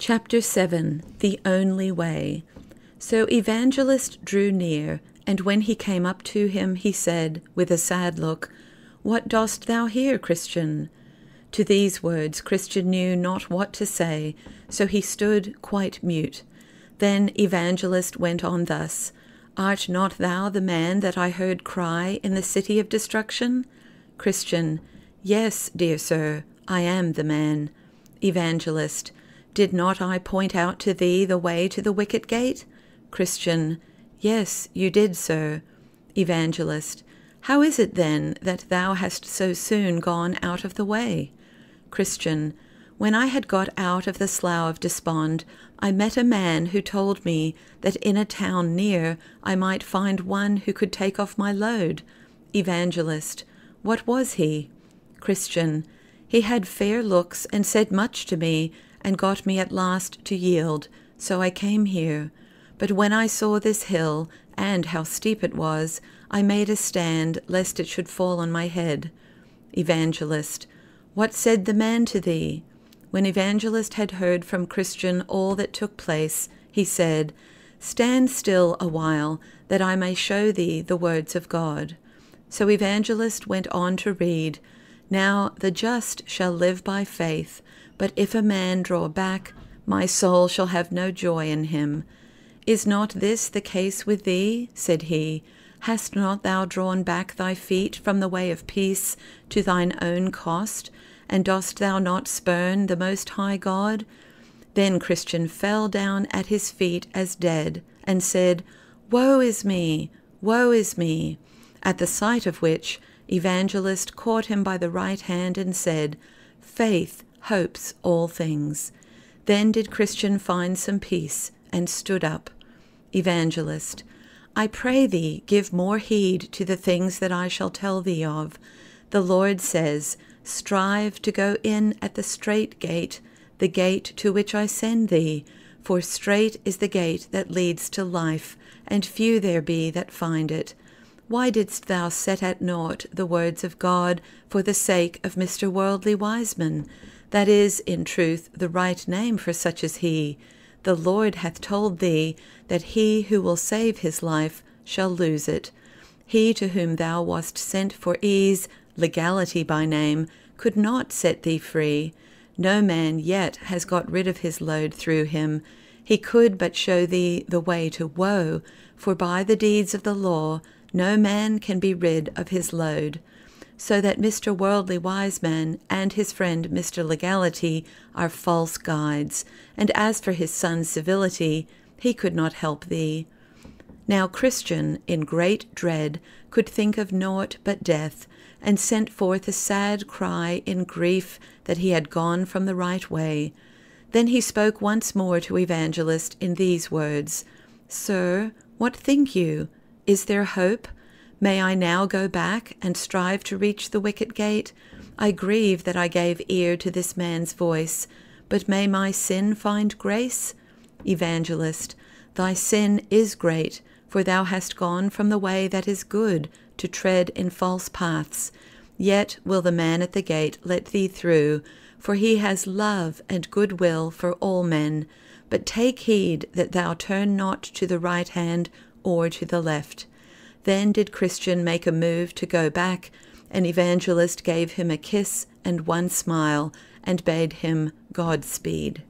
Chapter 7. The Only Way. So Evangelist drew near, and when he came up to him, he said, with a sad look, "What dost thou here, Christian?" To these words Christian knew not what to say, so he stood quite mute. Then Evangelist went on thus, "Art not thou the man that I heard cry in the city of destruction?" Christian, "Yes, dear sir, I am the man." Evangelist, "Did not I point out to thee the way to the wicket gate?" Christian, "Yes, you did, sir." Evangelist, "How is it then that thou hast so soon gone out of the way?" Christian, "When I had got out of the Slough of Despond, I met a man who told me that in a town near I might find one who could take off my load." Evangelist, "What was he?" Christian, "He had fair looks and said much to me, and got me at last to yield, so I came here. But when I saw this hill, and how steep it was, I made a stand, lest it should fall on my head." Evangelist, "What said the man to thee?" When Evangelist had heard from Christian all that took place, he said, "Stand still a while, that I may show thee the words of God." So Evangelist went on to read, "Now the just shall live by faith, but if a man draw back, my soul shall have no joy in him. Is not this the case with thee?" said he. "Hast not thou drawn back thy feet from the way of peace to thine own cost, and dost thou not spurn the Most High God?" Then Christian fell down at his feet as dead, and said, "Woe is me! Woe is me!" At the sight of which, Evangelist caught him by the right hand and said, "Faith hopes all things." Then did Christian find some peace, and stood up. Evangelist, "I pray thee give more heed to the things that I shall tell thee of. The Lord says, Strive to go in at the strait gate, the gate to which I send thee, for strait is the gate that leads to life, and few there be that find it. Why didst thou set at naught the words of God for the sake of Mr. Worldly Wiseman? That is, in truth, the right name for such as he. The Lord hath told thee that he who will save his life shall lose it. He to whom thou wast sent for ease, legality by name, could not set thee free. No man yet has got rid of his load through him. He could but show thee the way to woe, for by the deeds of the law no man can be rid of his load. So that Mr. Worldly Wiseman and his friend Mr. Legality are false guides, and as for his son Civility, he could not help thee." Now Christian, in great dread, could think of naught but death, and sent forth a sad cry in grief that he had gone from the right way. Then he spoke once more to Evangelist in these words, "Sir, what think you? Is there hope? May I now go back and strive to reach the wicket gate? I grieve that I gave ear to this man's voice, but may my sin find grace?" Evangelist, "Thy sin is great, for thou hast gone from the way that is good to tread in false paths. Yet will the man at the gate let thee through, for he has love and good will for all men. But take heed that thou turn not to the right hand or to the left." Then did Christian make a move to go back, and Evangelist gave him a kiss and one smile, and bade him Godspeed.